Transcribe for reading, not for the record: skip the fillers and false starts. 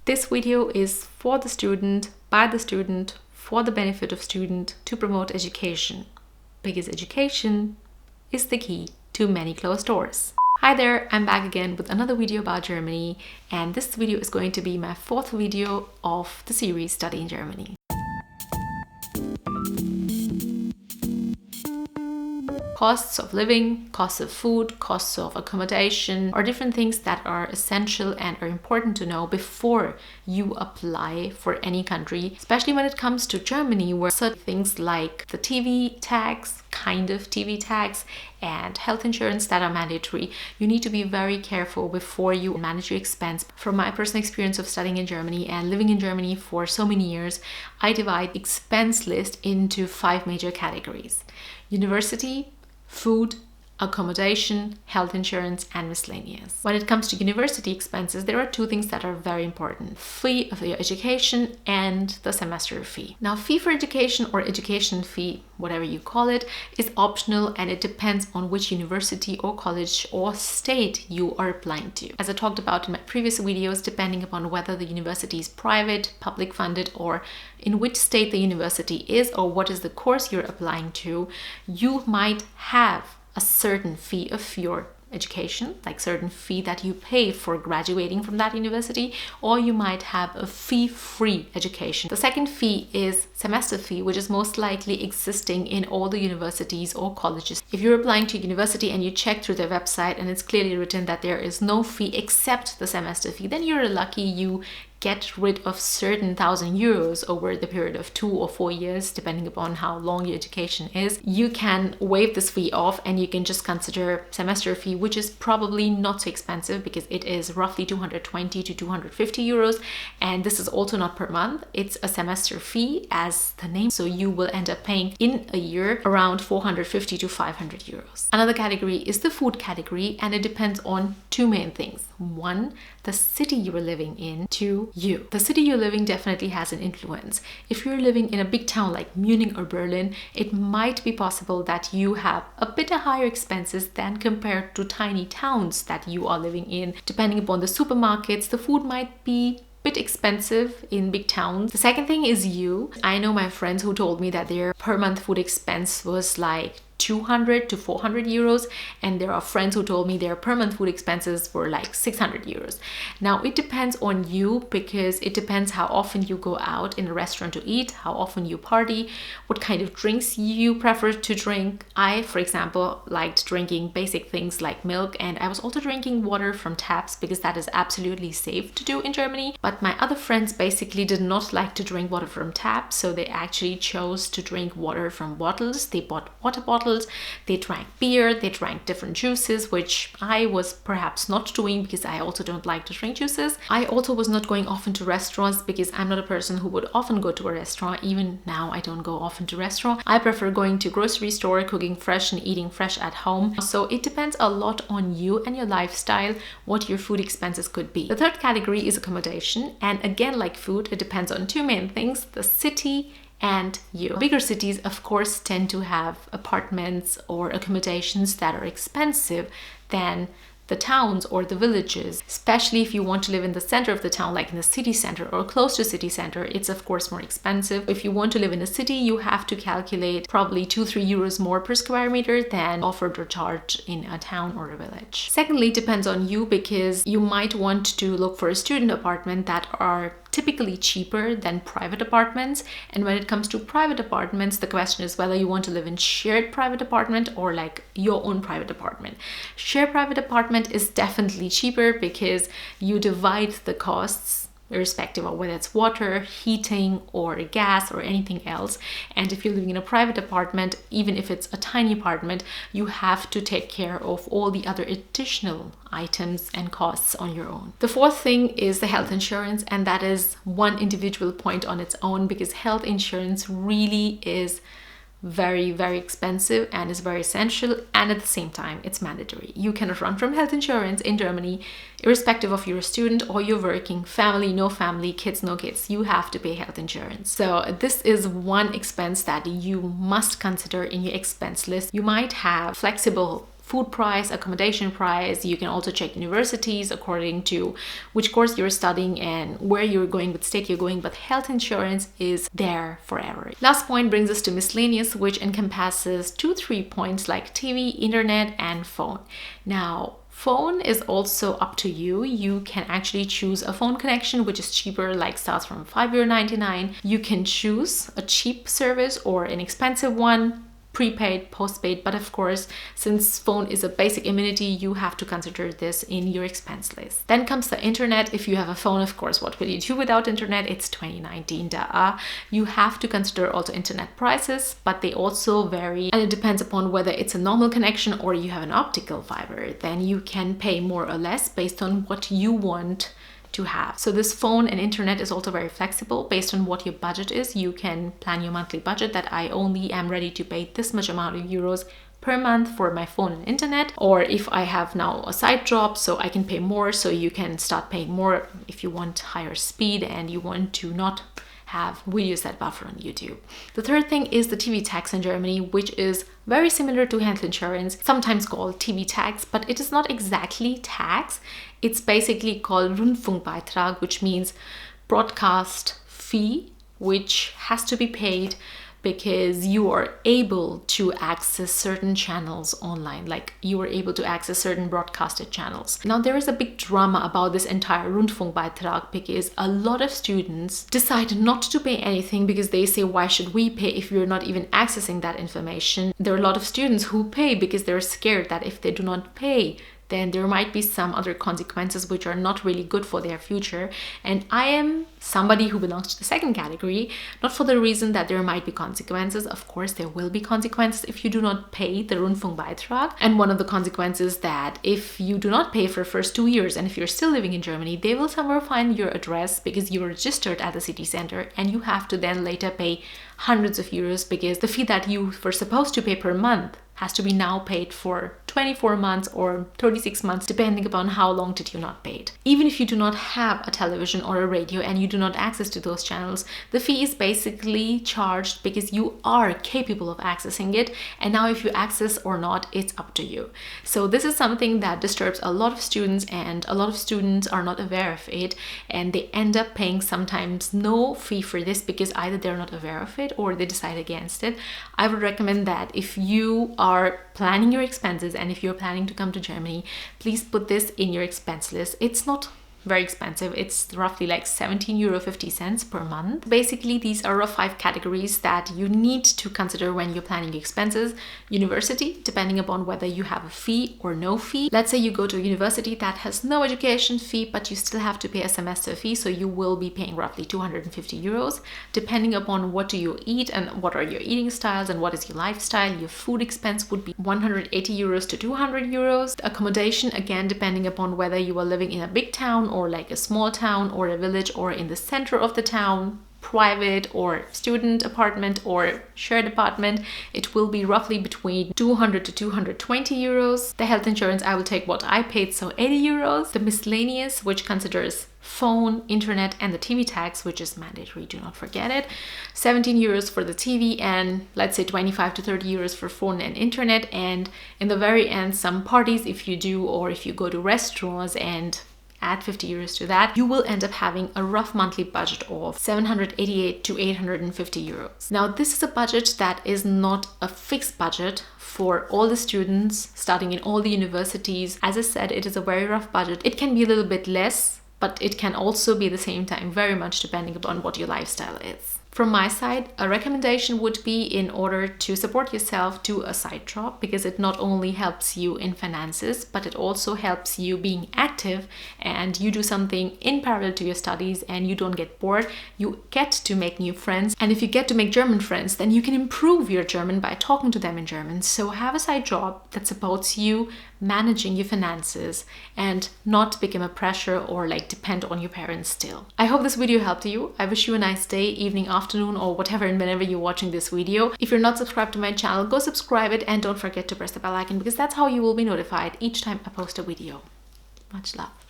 This video is for the student, by the student, for the benefit of student, to promote education, because education is the key to many closed doors. Hi there, I'm back again with another video about Germany, and this video is going to be my fourth video of the series Study in Germany. Costs of living, costs of food, costs of accommodation are different things that are essential and are important to know before you apply for any country, especially when it comes to Germany, where certain things like the TV tax, kind of TV tax, and health insurance that are mandatory. You need to be very careful before you manage your expense. From my personal experience of studying in Germany and living in Germany for so many years, I divide expense list into 5 major categories: university, food, accommodation, health insurance, and miscellaneous. When it comes to university expenses, there are 2 things that are very important: fee of your education and the semester fee. Now, fee for education or education fee, whatever you call it, is optional, and it depends on which university or college or state you are applying to. As I talked about in my previous videos, depending upon whether the university is private, public funded, or in which state the university is, or what is the course you're applying to, you might have a certain fee of your education, like certain fee that you pay for graduating from that university, or you might have a fee-free education. The second fee is semester fee, which is most likely existing in all the universities or colleges. If you're applying to a university and you check through their website and it's clearly written that there is no fee except the semester fee, then you're lucky you get rid of certain €1,000 over the period of 2 or 4 years, depending upon how long your education is. You can waive this fee off and you can just consider semester fee, which is probably not so expensive because it is roughly 220 to 250 euros. And this is also not per month. It's a semester fee as the name. So you will end up paying in a year around 450 to 500 euros. Another category is the food category, and it depends on 2 main things. 1, the city you are living in. 2, you. The city you're living definitely has an influence. If you're living in a big town like Munich or Berlin, it might be possible that you have a bit higher expenses than compared to tiny towns that you are living in. Depending upon the supermarkets, the food might be bit expensive in big towns. The second thing is you. I know my friends who told me that their per month food expense was like 200 to 400 euros, and there are friends who told me their per month food expenses were like 600 euros. Now, it depends on you, because it depends how often you go out in a restaurant to eat, how often you party, what kind of drinks you prefer to drink. I, for example, liked drinking basic things like milk, and I was also drinking water from taps because that is absolutely safe to do in Germany. But my other friends basically did not like to drink water from taps, so they actually chose to drink water from bottles. They bought water bottles. They drank beer, they drank different juices, which I was perhaps not doing because I also don't like to drink juices. I also was not going often to restaurants because I'm not a person who would often go to a restaurant. Even now, I don't go often to restaurant. I prefer going to grocery store, cooking fresh and eating fresh at home. So it depends a lot on you and your lifestyle, what your food expenses could be. The third category is accommodation. And again, like food, it depends on 2 main things: the city and you. Bigger cities, of course, tend to have apartments or accommodations that are expensive than the towns or the villages, especially if you want to live in the center of the town, like in the city center or close to city center. It's of course more expensive. If you want to live in a city, you have to calculate probably 2-3 euros more per square meter than offered or charged in a town or a village. Secondly, it depends on you, because you might want to look for a student apartment that are typically cheaper than private apartments. And when it comes to private apartments, the question is whether you want to live in shared private apartment or like your own private apartment. Shared private apartment is definitely cheaper because you divide the costs irrespective of whether it's water, heating, or gas, or anything else. And if you're living in a private apartment, even if it's a tiny apartment, you have to take care of all the other additional items and costs on your own. The fourth thing is the health insurance, and that is one individual point on its own, because health insurance really is very, very expensive and is very essential, and at the same time it's mandatory. You cannot run from health insurance in Germany, irrespective of you're a student or you're working, family, no family, kids, no kids. You have to pay health insurance. So this is one expense that you must consider in your expense list. You might have flexible food price, accommodation price. You can also check universities according to which course you're studying and where you're going, what state you're going, but health insurance is there forever. Last point brings us to miscellaneous, which encompasses 2-3 points like TV, internet, and phone. Now, phone is also up to you. You can actually choose a phone connection which is cheaper, like starts from €5.99. You can choose a cheap service or an expensive one, prepaid, postpaid, but of course, since phone is a basic amenity, you have to consider this in your expense list. Then comes the internet. If you have a phone, of course, what will you do without internet? It's 2019, You have to consider also internet prices, but they also vary, and it depends upon whether it's a normal connection or you have an optical fiber. Then you can pay more or less based on what you want to have. So this phone and internet is also very flexible based on what your budget is. You can plan your monthly budget that I only am ready to pay this much amount of euros per month for my phone and internet, or if I have now a side job, so I can pay more. So you can start paying more if you want higher speed and you want to not have videos that buffer on YouTube. The third thing is the TV tax in Germany, which is very similar to health insurance, sometimes called TV tax, but it is not exactly tax. It's basically called Rundfunkbeitrag, which means broadcast fee, which has to be paid because you are able to access certain channels online, like you are able to access certain broadcasted channels. Now, there is a big drama about this entire Rundfunkbeitrag because a lot of students decide not to pay anything because they say, why should we pay if we're not even accessing that information? There are a lot of students who pay because they're scared that if they do not pay, then there might be some other consequences which are not really good for their future. And I am somebody who belongs to the second category, not for the reason that there might be consequences. Of course, there will be consequences if you do not pay the Rundfunkbeitrag. And one of the consequences that if you do not pay for the first 2 years and if you're still living in Germany, they will somewhere find your address because you're registered at the city center and you have to then later pay hundreds of euros because the fee that you were supposed to pay per month has to be now paid for 24 months or 36 months, depending upon how long did you not pay it. Even if you do not have a television or a radio and you do not access to those channels, the fee is basically charged because you are capable of accessing it. And now if you access or not, it's up to you. So this is something that disturbs a lot of students, and a lot of students are not aware of it, and they end up paying sometimes no fee for this because either they're not aware of it or they decide against it. I would recommend that if you are planning your expenses and if you're planning to come to Germany, please put this in your expense list. It's not very expensive. It's roughly like €17.50 per month. Basically, these are 5 categories that you need to consider when you're planning your expenses. University, depending upon whether you have a fee or no fee. Let's say you go to a university that has no education fee, but you still have to pay a semester fee, so you will be paying roughly €250. Depending upon what do you eat and what are your eating styles and what is your lifestyle, your food expense would be €180 to €200. The accommodation, again, depending upon whether you are living in a big town or like a small town or a village or in the center of the town, private or student apartment or shared apartment, it will be roughly between 200 to 220 euros. The health insurance, I will take what I paid, so 80 euros. The miscellaneous, which considers phone, internet, and the TV tax, which is mandatory, do not forget it, 17 euros for the TV, and let's say 25 to 30 euros for phone and internet. And in the very end, some parties, if you do, or if you go to restaurants and add 50 euros to that, you will end up having a rough monthly budget of 788 to 850 euros. Now, this is a budget that is not a fixed budget for all the students studying in all the universities. As I said, it is a very rough budget. It can be a little bit less, but it can also be at the same time very much depending upon what your lifestyle is. From my side, a recommendation would be, in order to support yourself, do a side job, because it not only helps you in finances, but it also helps you being active, and you do something in parallel to your studies and you don't get bored. You get to make new friends, and if you get to make German friends, then you can improve your German by talking to them in German. So have a side job that supports you managing your finances and not become a pressure or like depend on your parents still. I hope this video helped you. I wish you a nice day, evening, afternoon, or whatever, and whenever you're watching this video. If you're not subscribed to my channel, go subscribe it, and don't forget to press the bell icon, because that's how you will be notified each time I post a video. Much love.